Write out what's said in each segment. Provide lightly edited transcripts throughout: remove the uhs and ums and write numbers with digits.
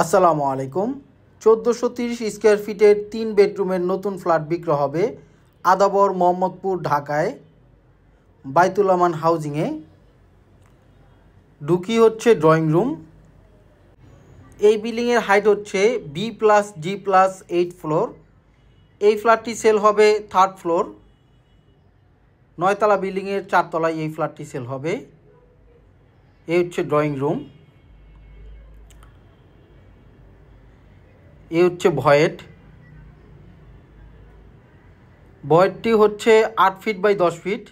আসসালামু আলাইকুম। 1430 স্কোয়ার ফিটের 3 বেডরুমের নতুন ফ্ল্যাট বিক্রি হবে আদাবর মোহাম্মদপুর ঢাকায় বাইতুল আমান হাউজিংয়ে। ঢুকি হচ্ছে ড্রয়িং রুম। এই বিল্ডিংয়ের হাইট হচ্ছে B+G+8 ফ্লোর। এই ফ্ল্যাটটি সেল হবে 3rd ফ্লোর। 9তলা বিল্ডিংয়ের 4 তলায় এই ফ্ল্যাটটি সেল হবে। এই হচ্ছে ড্রয়িং রুম। এই হচ্ছে ভয়েডটি হচ্ছে 8 ফিট বাই 10 ফিট।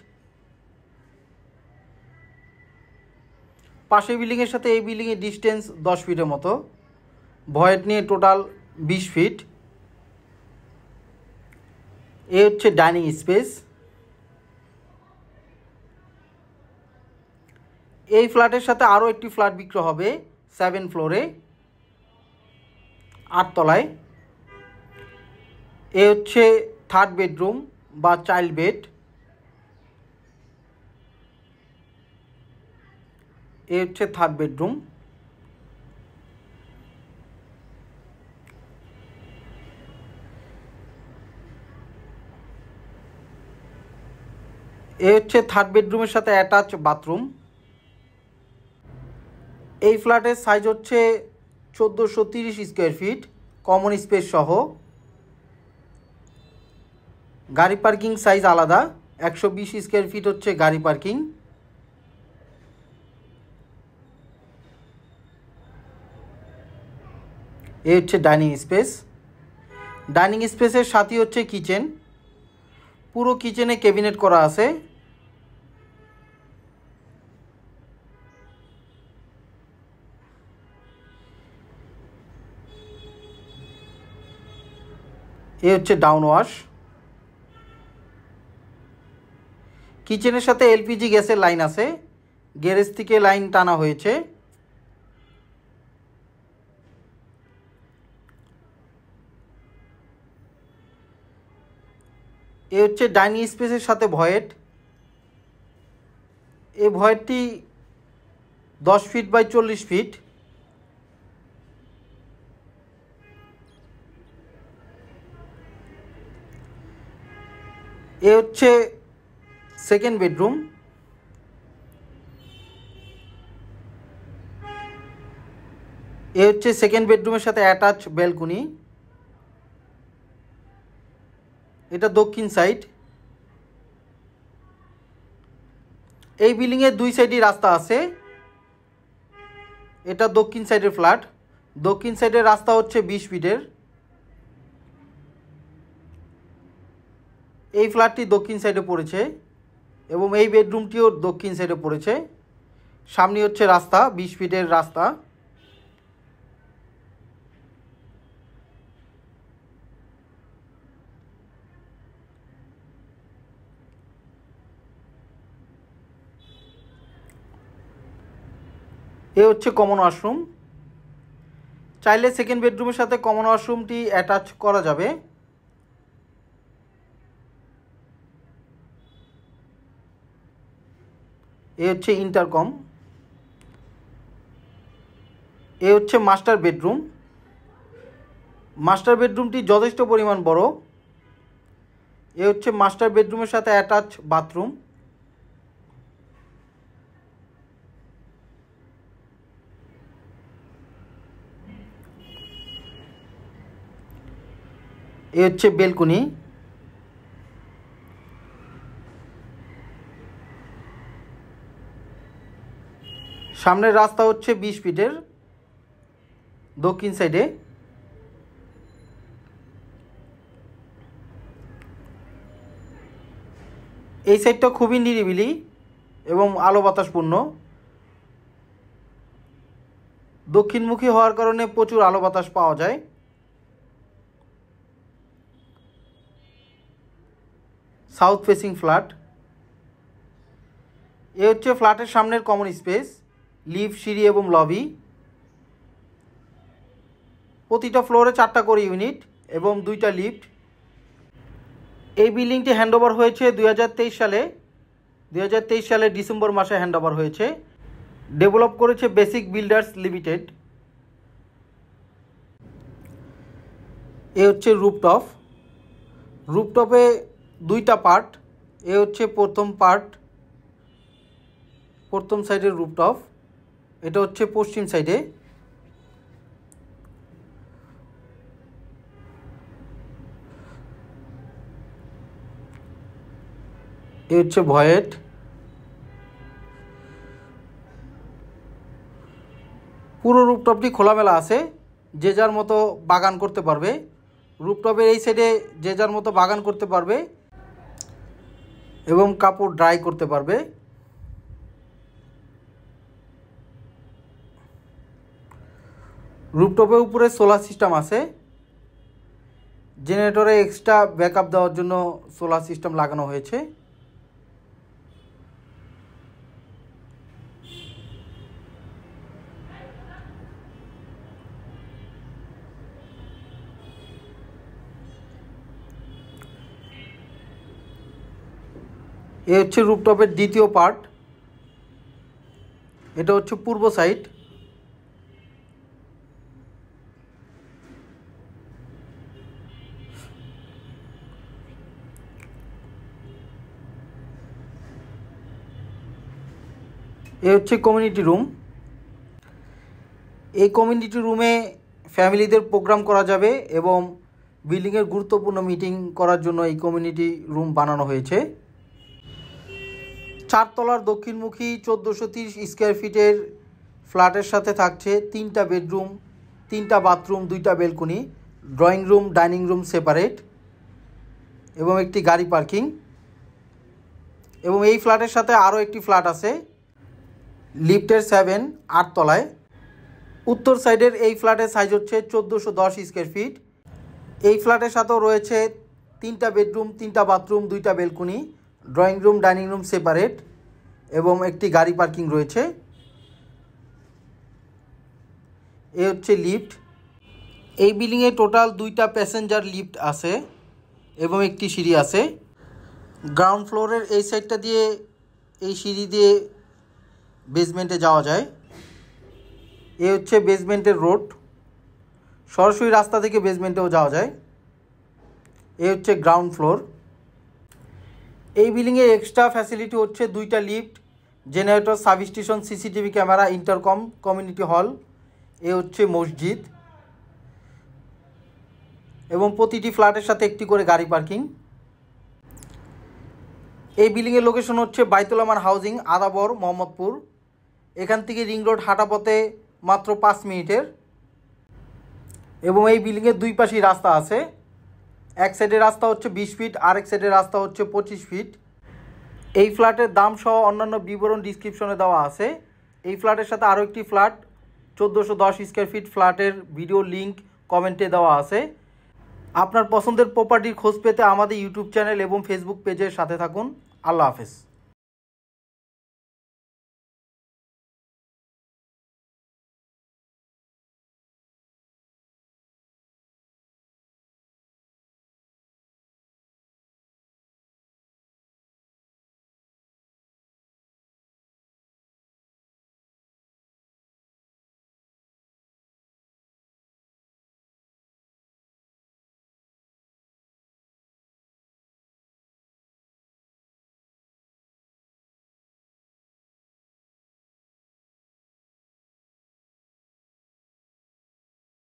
পাশের বিল্ডিংয়ের সাথে এই বিল্ডিংয়ের ডিস্টেন্স 10 ফিটের মতো। ভয়েড নিয়ে টোটাল 20 ফিট। এই হচ্ছে ডাইনিং স্পেস। এই ফ্ল্যাটের সাথে আরও একটি ফ্ল্যাট বিক্রি হবে 7 ফ্লোরে 8 তলায়। এ হচ্ছে 3rd বেডরুম বা চাইল্ড বেড। এ হচ্ছে 3rd বেডরুম। এ হচ্ছে 3rd বেডরুমের সাথে অ্যাটাচ বাথরুম। এই ফ্ল্যাটের সাইজ হচ্ছে 1430 স্কোয়ার ফিট কমন স্পেস সহ। গাড়ি পার্কিং সাইজ আলাদা। 120 স্কোয়ার ফিট হচ্ছে গাড়ি পার্কিং। এই হচ্ছে ডাইনিং স্পেস। ডাইনিং স্পেসের সাথে হচ্ছে কিচেন। পুরো কিচেনে ক্যাবিনেট করা আছে। এ হচ্ছে ডাউন ওয়াশ। কিচেনের সাথে এলপিজি গ্যাসের লাইন আছে। গ্যারেজ থেকে লাইন টানা হয়েছে। এ হচ্ছে ডাইনিং স্পেসের সাথে ভয়েড। এই ভয়েডটি 10 ফিট বাই 40 ফিট। এ হচ্ছে 2nd বেডরুম। এ হচ্ছে 2nd বেডরুমের সাথে অ্যাটাচ ব্যালকনি। এটা দক্ষিণ সাইড। এই বিল্ডিংয়ের 2 সাইডই রাস্তা আছে। এটা দক্ষিণ সাইডের ফ্ল্যাট। দক্ষিণ সাইডের রাস্তা হচ্ছে 20 ফিটের। এই ফ্ল্যাটটি দক্ষিণ সাইডে পড়েছে এবং এই বেডরুমটিও দক্ষিণ সাইডে পড়েছে। সামনে হচ্ছে রাস্তা, 20 ফিটের রাস্তা। এ হচ্ছে কমন ওয়াশরুম। চাইলে 2nd বেডরুমের সাথে কমন ওয়াশরুমটি অ্যাটাচ করা যাবে। এ হচ্ছে ইন্টারকম। এ হচ্ছে মাস্টার বেডরুম। মাস্টার বেডরুমটি যথেষ্ট পরিমাণ বড়। এ হচ্ছে মাস্টার বেডরুমের সাথে অ্যাটাচ বাথরুম। এ হচ্ছে বেলকনি। সামনের রাস্তা হচ্ছে 20 ফিটের দক্ষিণ সাইডে। এই সাইডটা খুবই নিরিবিলি এবং আলো বাতাসপূর্ণ। দক্ষিণমুখী হওয়ার কারণে প্রচুর আলো বাতাস পাওয়া যায়। South facing flat. এ হচ্ছে ফ্ল্যাটের সামনের কমন স্পেস, লিফট, সিঁড়ি এবং লবি। প্রতিটা ফ্লোরে 4টা করে ইউনিট এবং 2টা লিফট। এই বিল্ডিংটি হ্যান্ডওভার হয়েছে 2023 সালে। 2023 সালের ডিসেম্বর মাসে হ্যান্ডওভার হয়েছে। ডেভেলপ করেছে বেসিক বিল্ডার্স লিমিটেড। এ হচ্ছে রুফটপ। রুফটপে দুইটা পার্ট। এ হচ্ছে প্রথম পার্ট, প্রথম সাইডের রুফটপ। এটা হচ্ছে পশ্চিম সাইডে। এ হচ্ছে ভয়েড। পুরো রুফটপটি খোলামেলা আছে, যে যার মতো বাগান করতে পারবে। রুফটপের এই সাইডে যে যার মতো বাগান করতে পারবে এবং কাপড় ড্রাই করতে পারবে। রুফটপের উপরে সোলার সিস্টেম আছে। জেনারেটরে এক্সট্রা ব্যাকআপ দেওয়ার জন্য সোলার সিস্টেম লাগানো হয়েছে। এ হচ্ছে রুফটপের দ্বিতীয় পার্ট। এটা হচ্ছে পূর্ব সাইড। এ হচ্ছে কমিউনিটি রুম। এই কমিউনিটি রুমে ফ্যামিলিদের প্রোগ্রাম করা যাবে এবং বিল্ডিংয়ের গুরুত্বপূর্ণ মিটিং করার জন্য এই কমিউনিটি রুম বানানো হয়েছে। 4 তলার দক্ষিণমুখী 1430 স্কোয়ার ফিটের ফ্ল্যাটের সাথে থাকছে 3টা বেডরুম, 3টা বাথরুম, 2টা balcony, drawing room, dining room separate এবং একটি গাড়ি পার্কিং। এবং এই ফ্ল্যাটের সাথে আরও একটি ফ্ল্যাট আছে লিফটের 8 তলায়। উত্তর সাইডের এই ফ্ল্যাটের সাইজ হচ্ছে 1410 স্কোয়ার ফিট। এই ফ্ল্যাটের সাথেও রয়েছে 3টা বেডরুম, 3টা বাথরুম, 2টা balcony, drawing room, dining room separate এবং একটি গাড়ি পার্কিং রয়েছে। এ হচ্ছে লিফট। এই বিল্ডিংয়ে টোটাল 2টা প্যাসেঞ্জার লিফট আছে এবং একটি সিঁড়ি আছে। গ্রাউন্ড ফ্লোরের এই সাইডটা দিয়ে এই সিঁড়ি দিয়ে বেসমেন্টে যাওয়া যায়। এ হচ্ছে বেসমেন্টের রোড, সরাসরি রাস্তা থেকে বেসমেন্টেও যাওয়া যায়। এ হচ্ছে গ্রাউন্ড ফ্লোর। এই বিল্ডিংয়ে এক্সট্রা ফ্যাসিলিটি হচ্ছে 2টা lift, generator, substation, CCTV camera, intercom, community hall. এ হচ্ছে মসজিদ এবং প্রতিটি ফ্ল্যাটের সাথে একটি করে গাড়ি পার্কিং। এই বিল্ডিংয়ের লোকেশন হচ্ছে বাইতুল আমান হাউজিং, আদাবর, মোহাম্মদপুর। এখান থেকে রিং রোড হাঁটা পথে মাত্র 5 মিনিটের। এবং এই বিল্ডিংয়ের দুই পাশেই রাস্তা আছে। এক সাইডের রাস্তা হচ্ছে 20 ফিট, আরেক সাইডের রাস্তা হচ্ছে 25 ফিট। এই ফ্ল্যাটের দাম সহ অন্যান্য বিবরণ ডিসক্রিপশনে দেওয়া আছে। এই ফ্ল্যাটের সাথে আরও একটি ফ্ল্যাট 1410 স্কোয়ার ফিট ফ্ল্যাটের ভিডিও লিঙ্ক কমেন্টে দেওয়া আছে। আপনার পছন্দের প্রপার্টির খোঁজ পেতে আমাদের ইউটিউব চ্যানেল এবং ফেসবুক পেজের সাথে থাকুন। আল্লাহ হাফেজ।